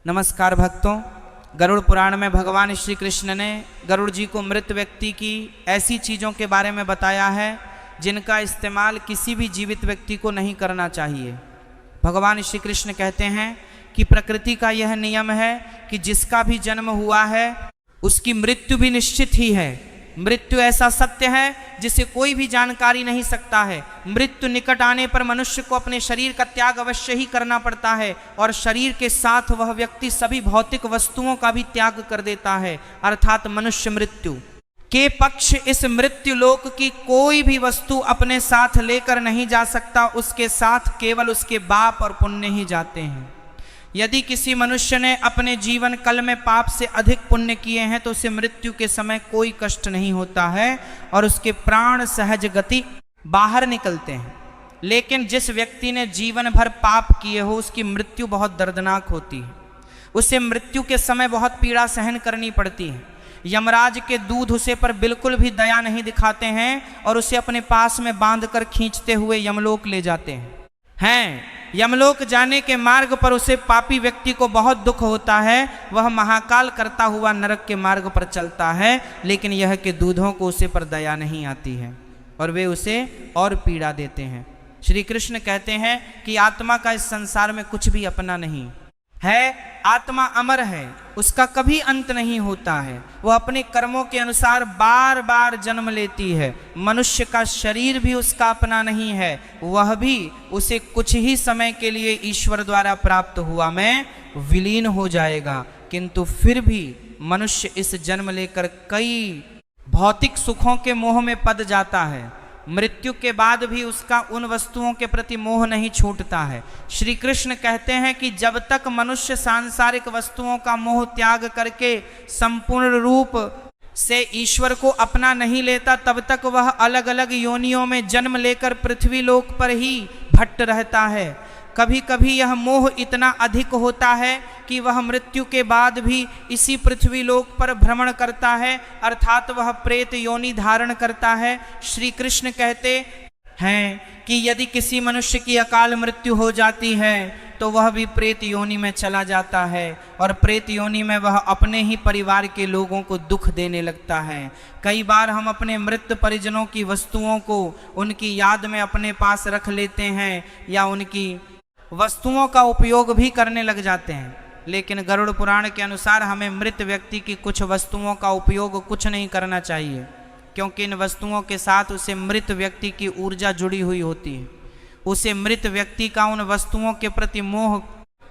नमस्कार भक्तों, गरुड़ पुराण में भगवान श्री कृष्ण ने गरुड़ जी को मृत व्यक्ति की ऐसी चीज़ों के बारे में बताया है जिनका इस्तेमाल किसी भी जीवित व्यक्ति को नहीं करना चाहिए। भगवान श्री कृष्ण कहते हैं कि प्रकृति का यह नियम है कि जिसका भी जन्म हुआ है उसकी मृत्यु भी निश्चित ही है। मृत्यु ऐसा सत्य है जिसे कोई भी जानकारी नहीं सकता है। मृत्यु निकट आने पर मनुष्य को अपने शरीर का त्याग अवश्य ही करना पड़ता है और शरीर के साथ वह व्यक्ति सभी भौतिक वस्तुओं का भी त्याग कर देता है, अर्थात मनुष्य मृत्यु के पक्ष इस मृत्यु लोक की कोई भी वस्तु अपने साथ लेकर नहीं जा सकता। उसके साथ केवल उसके पाप और पुण्य ही जाते हैं। यदि किसी मनुष्य ने अपने जीवन काल में पाप से अधिक पुण्य किए हैं तो उसे मृत्यु के समय कोई कष्ट नहीं होता है और उसके प्राण सहज गति बाहर निकलते हैं। लेकिन जिस व्यक्ति ने जीवन भर पाप किए हो उसकी मृत्यु बहुत दर्दनाक होती है। उसे मृत्यु के समय बहुत पीड़ा सहन करनी पड़ती है। यमराज के दूध उसे पर बिल्कुल भी दया नहीं दिखाते हैं और उसे अपने पास में बांधकर खींचते हुए यमलोक ले जाते हैं। यमलोक जाने के मार्ग पर उसे पापी व्यक्ति को बहुत दुख होता है। वह महाकाल करता हुआ नरक के मार्ग पर चलता है, लेकिन यह के दूधों को उसे पर दया नहीं आती है और वे उसे और पीड़ा देते हैं। श्री कृष्ण कहते हैं कि आत्मा का इस संसार में कुछ भी अपना नहीं है। आत्मा अमर है, उसका कभी अंत नहीं होता है। वह अपने कर्मों के अनुसार बार बार जन्म लेती है। मनुष्य का शरीर भी उसका अपना नहीं है, वह भी उसे कुछ ही समय के लिए ईश्वर द्वारा प्राप्त हुआ में विलीन हो जाएगा। किंतु फिर भी मनुष्य इस जन्म लेकर कई भौतिक सुखों के मोह में पद जाता है। मृत्यु के बाद भी उसका उन वस्तुओं के प्रति मोह नहीं छूटता है। श्री कृष्ण कहते हैं कि जब तक मनुष्य सांसारिक वस्तुओं का मोह त्याग करके संपूर्ण रूप से ईश्वर को अपना नहीं लेता, तब तक वह अलग अलग योनियों में जन्म लेकर पृथ्वी लोक पर ही भट्ट रहता है। कभी कभी यह मोह इतना अधिक होता है कि वह मृत्यु के बाद भी इसी पृथ्वी लोक पर भ्रमण करता है, अर्थात वह प्रेत योनि धारण करता है। श्री कृष्ण कहते हैं कि यदि किसी मनुष्य की अकाल मृत्यु हो जाती है तो वह भी प्रेत योनि में चला जाता है और प्रेत योनि में वह अपने ही परिवार के लोगों को दुख देने लगता है। कई बार हम अपने मृत परिजनों की वस्तुओं को उनकी याद में अपने पास रख लेते हैं या उनकी वस्तुओं का उपयोग भी करने लग जाते हैं। लेकिन गरुड़ पुराण के अनुसार हमें मृत व्यक्ति की कुछ वस्तुओं का उपयोग कुछ नहीं करना चाहिए, क्योंकि इन वस्तुओं के साथ उसे मृत व्यक्ति की ऊर्जा जुड़ी हुई होती है। उसे मृत व्यक्ति का उन वस्तुओं के प्रति मोह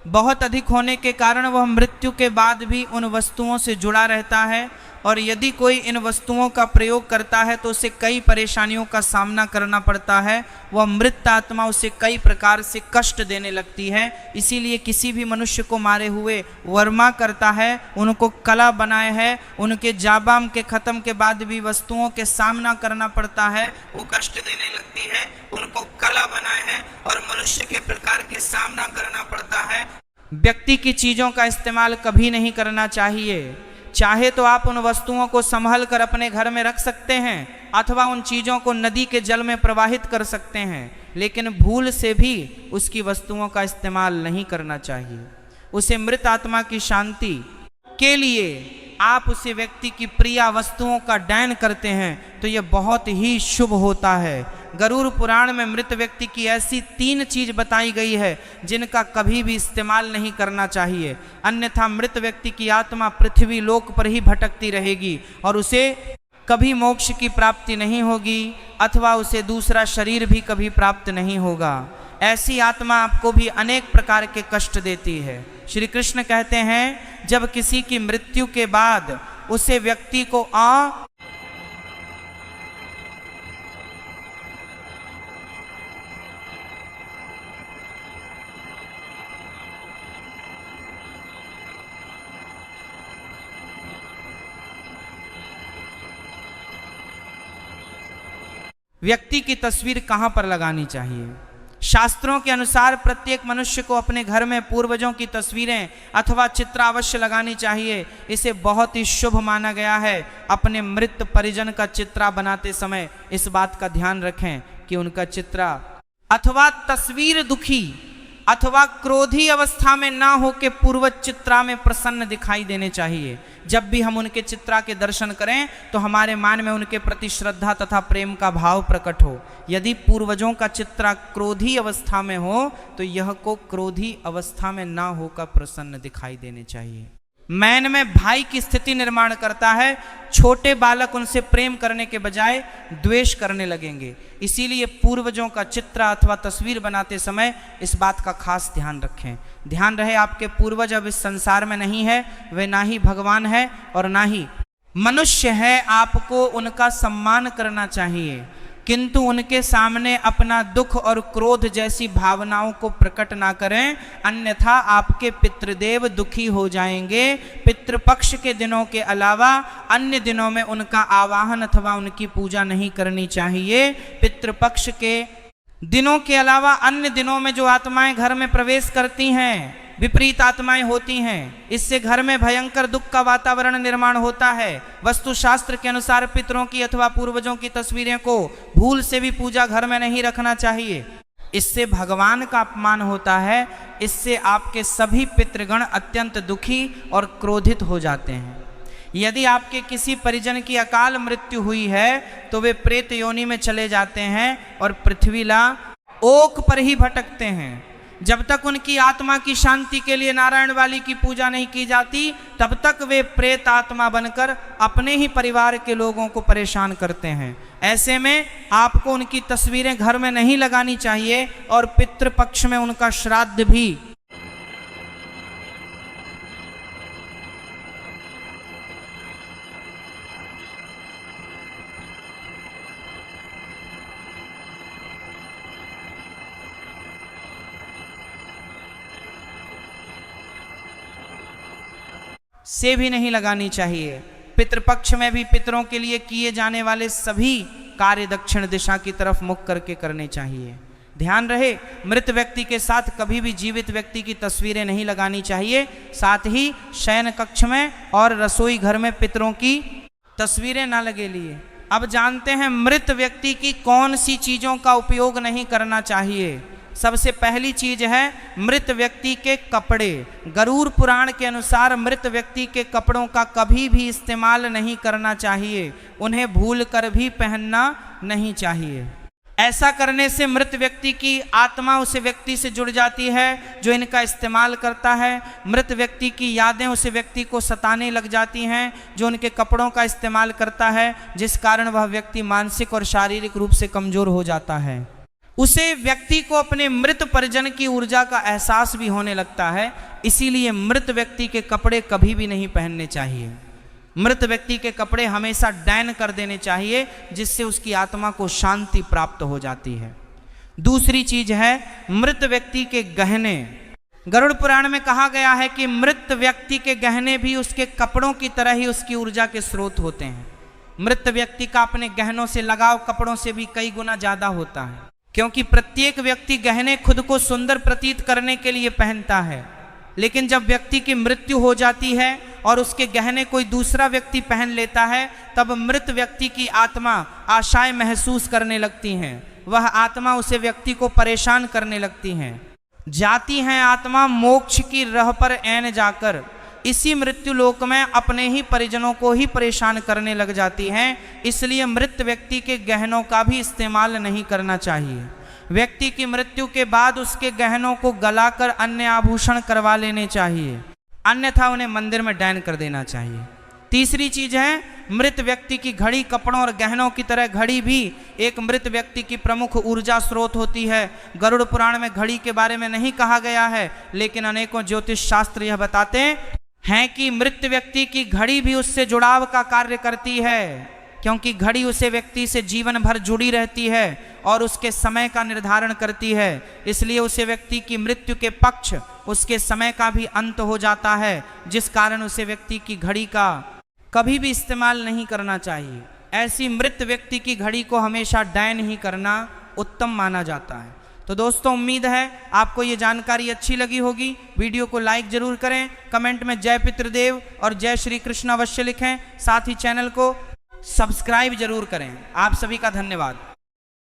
बहुत अधिक होने के कारण वह मृत्यु के बाद भी उन वस्तुओं से जुड़ा रहता है और यदि कोई इन वस्तुओं का प्रयोग करता है तो उसे कई परेशानियों का सामना करना पड़ता है। वह मृत आत्मा उसे कई प्रकार से कष्ट देने लगती है। इसीलिए किसी भी मनुष्य को मारे हुए वर्मा करता है, उनको कला बनाए है, उनके जाबाम के खत्म के बाद भी वस्तुओं के सामना करना पड़ता है, वो कष्ट देने लगती है। उनको कला बनाए है और मनुष्य के प्रकार के सामना करना पड़ता है। व्यक्ति की चीजों का इस्तेमाल कभी नहीं करना चाहिए। चाहे तो आप उन वस्तुओं को संभाल कर अपने घर में रख सकते हैं अथवा उन चीज़ों को नदी के जल में प्रवाहित कर सकते हैं, लेकिन भूल से भी उसकी वस्तुओं का इस्तेमाल नहीं करना चाहिए। उसे मृत आत्मा की शांति के लिए आप उसे व्यक्ति की प्रिय वस्तुओं का दान करते हैं तो यह बहुत ही शुभ होता है। गरुड़ पुराण में मृत व्यक्ति की ऐसी 3 चीज बताई गई है जिनका कभी भी इस्तेमाल नहीं करना चाहिए, अन्यथा मृत व्यक्ति की आत्मा पृथ्वी लोक पर ही भटकती रहेगी और उसे कभी मोक्ष की प्राप्ति नहीं होगी अथवा उसे दूसरा शरीर भी कभी प्राप्त नहीं होगा। ऐसी आत्मा आपको भी अनेक प्रकार के कष्ट देती है। श्री कृष्ण कहते हैं जब किसी की मृत्यु के बाद उसे व्यक्ति को व्यक्ति की तस्वीर कहाँ पर लगानी चाहिए। शास्त्रों के अनुसार प्रत्येक मनुष्य को अपने घर में पूर्वजों की तस्वीरें अथवा चित्र अवश्य लगानी चाहिए। इसे बहुत ही शुभ माना गया है। अपने मृत परिजन का चित्र बनाते समय इस बात का ध्यान रखें कि उनका चित्र अथवा तस्वीर दुखी अथवा क्रोधी अवस्था में ना हो के पूर्वज चित्रा में प्रसन्न दिखाई देने चाहिए। जब भी हम उनके चित्रा के दर्शन करें तो हमारे मन में उनके प्रति श्रद्धा तथा प्रेम का भाव प्रकट हो। यदि पूर्वजों का चित्रा क्रोधी अवस्था में हो तो यह को क्रोधी अवस्था में ना होकर प्रसन्न दिखाई देने चाहिए। मन में भाई की स्थिति निर्माण करता है, छोटे बालक उनसे प्रेम करने के बजाय द्वेष करने लगेंगे। इसीलिए पूर्वजों का चित्र अथवा तस्वीर बनाते समय इस बात का खास ध्यान रखें। ध्यान रहे आपके पूर्वज अब इस संसार में नहीं है, वे ना ही भगवान है और ना ही मनुष्य है। आपको उनका सम्मान करना चाहिए, किंतु उनके सामने अपना दुख और क्रोध जैसी भावनाओं को प्रकट ना करें, अन्यथा आपके पितृदेव दुखी हो जाएंगे। पितृपक्ष के दिनों के अलावा अन्य दिनों में उनका आवाहन अथवा उनकी पूजा नहीं करनी चाहिए। पितृपक्ष के दिनों के अलावा अन्य दिनों में जो आत्माएं घर में प्रवेश करती हैं, विपरीत आत्माएं होती हैं, इससे घर में भयंकर दुख का वातावरण निर्माण होता है। वस्तु शास्त्र के अनुसार पितरों की अथवा पूर्वजों की तस्वीरें को भूल से भी पूजा घर में नहीं रखना चाहिए। इससे भगवान का अपमान होता है। इससे आपके सभी पितृगण अत्यंत दुखी और क्रोधित हो जाते हैं। यदि आपके किसी परिजन की अकाल मृत्यु हुई है तो वे प्रेत योनि में चले जाते हैं और पृथ्वीला ओक पर ही भटकते हैं। जब तक उनकी आत्मा की शांति के लिए नारायण वाली की पूजा नहीं की जाती, तब तक वे प्रेत आत्मा बनकर अपने ही परिवार के लोगों को परेशान करते हैं। ऐसे में आपको उनकी तस्वीरें घर में नहीं लगानी चाहिए और पितृपक्ष में उनका श्राद्ध भी से भी नहीं लगानी चाहिए। पितृपक्ष में भी पितरों के लिए किए जाने वाले सभी कार्य दक्षिण दिशा की तरफ मुख करके करने चाहिए। ध्यान रहे, मृत व्यक्ति के साथ कभी भी जीवित व्यक्ति की तस्वीरें नहीं लगानी चाहिए। साथ ही शयन कक्ष में और रसोई घर में पितरों की तस्वीरें ना लगे लिए। अब जानते हैं मृत व्यक्ति की कौन सी चीजों का उपयोग नहीं करना चाहिए। सबसे पहली चीज है मृत व्यक्ति के कपड़े। गरुड़ पुराण के अनुसार मृत व्यक्ति के कपड़ों का कभी भी इस्तेमाल नहीं करना चाहिए, उन्हें भूल कर भी पहनना नहीं चाहिए। ऐसा करने से मृत व्यक्ति की आत्मा उस व्यक्ति से जुड़ जाती है जो इनका इस्तेमाल करता है। मृत व्यक्ति की यादें उस व्यक्ति को सताने लग जाती हैं जो उनके कपड़ों का इस्तेमाल करता है, जिस कारण वह व्यक्ति मानसिक और शारीरिक रूप से कमजोर हो जाता है। उसे व्यक्ति को अपने मृत परिजन की ऊर्जा का एहसास भी होने लगता है। इसीलिए मृत व्यक्ति के कपड़े कभी भी नहीं पहनने चाहिए। मृत व्यक्ति के कपड़े हमेशा डैन कर देने चाहिए, जिससे उसकी आत्मा को शांति प्राप्त हो जाती है। दूसरी चीज है मृत व्यक्ति के गहने। गरुड़ पुराण में कहा गया है कि मृत व्यक्ति के गहने भी उसके कपड़ों की तरह ही उसकी ऊर्जा के स्रोत होते हैं। मृत व्यक्ति का अपने गहनों से लगाव कपड़ों से भी कई गुना ज्यादा होता है, क्योंकि प्रत्येक व्यक्ति गहने खुद को सुंदर प्रतीत करने के लिए पहनता है। लेकिन जब व्यक्ति की मृत्यु हो जाती है और उसके गहने कोई दूसरा व्यक्ति पहन लेता है, तब मृत व्यक्ति की आत्मा आशाएं महसूस करने लगती हैं। वह आत्मा उसे व्यक्ति को परेशान करने लगती हैं। जाती हैं आत्मा मोक्ष की राह पर ऐन जाकर इसी मृत्यु लोक में अपने ही परिजनों को ही परेशान करने लग जाती हैं। इसलिए मृत व्यक्ति के गहनों का भी इस्तेमाल नहीं करना चाहिए। व्यक्ति की मृत्यु के बाद उसके गहनों को गलाकर अन्य आभूषण करवा लेने चाहिए, अन्यथा उन्हें मंदिर में डैन कर देना चाहिए। तीसरी चीज है मृत व्यक्ति की घड़ी। कपड़ों और गहनों की तरह घड़ी भी एक मृत व्यक्ति की प्रमुख ऊर्जा स्रोत होती है। गरुड़ पुराण में घड़ी के बारे में नहीं कहा गया है, लेकिन अनेकों ज्योतिष शास्त्र यह बताते हैं कि मृत व्यक्ति की घड़ी भी उससे जुड़ाव का कार्य करती है, क्योंकि घड़ी उसे व्यक्ति से जीवन भर जुड़ी रहती है और उसके समय का निर्धारण करती है। इसलिए उसे व्यक्ति की मृत्यु के पक्ष उसके समय का भी अंत हो जाता है, जिस कारण उसे व्यक्ति की घड़ी का कभी भी इस्तेमाल नहीं करना चाहिए। ऐसी मृत व्यक्ति की घड़ी को हमेशा डैन ही करना उत्तम माना जाता है। तो दोस्तों, उम्मीद है आपको ये जानकारी अच्छी लगी होगी। वीडियो को लाइक जरूर करें, कमेंट में जय पितृदेव और जय श्री कृष्ण अवश्य लिखें। साथ ही चैनल को सब्सक्राइब जरूर करें। आप सभी का धन्यवाद।